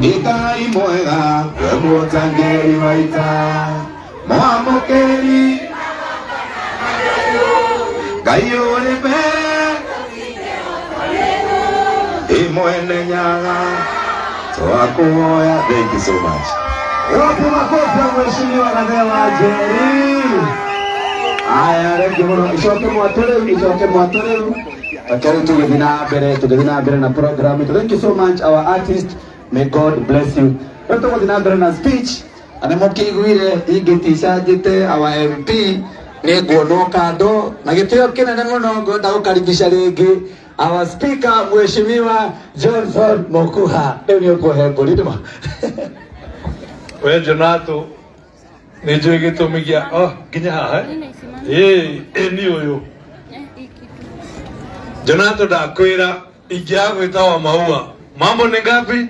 Ikai moega, mutangeri waita, moamokeri, gayore be, imoene nyaga, toakumoya. Thank you so much. Wapi makofi ya mheshimiwa Kadela Jerry. Aya, rengi muno, icoke mwatore. Akari tugethina mbere na program. Thank you so much our artist. May God bless you. Tugethina mbere na speech. Ane mukiguire ingitisha jite our MP ni guonoka ndo na gitio kinene muno ngoda gukaribisha ringi our speaker mheshimiwa Johnson Mokuha. Leo ni ukohe ngorindima. We Jonato nijue gitumi gia ginya haha ni uyu Jonato ndakwira ingiagwita wa maua mambo ni ngapi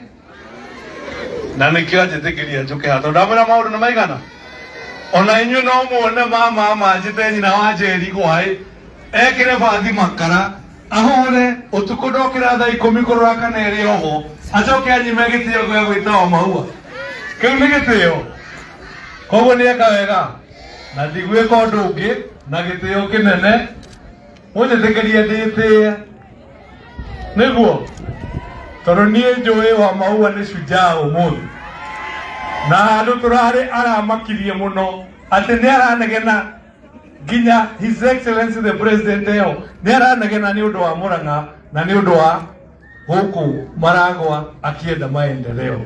na nikio njitikiria njuke hato ndamwira maundu ni maigana ona inyu no muone mama manjite nyina wa Njeri gwai ekire bathi makara ahore utuku ndokira thaa 10 kurura kanere oho acoke anyime gitio gwa gwita wa maua kiu ni gitio koguo ni eka wega na ndigwika undu ungi na gitio kinene munjitikirie nditie niguo tondu nie njui wa maua ni shujaa umuthi na andu turari aramakirie muno ati ni aranegena nginya His Excellency the President eo ni aranegena ni undu wa Murang'a na ni undu wa huku Maragwa akienda maendeleo.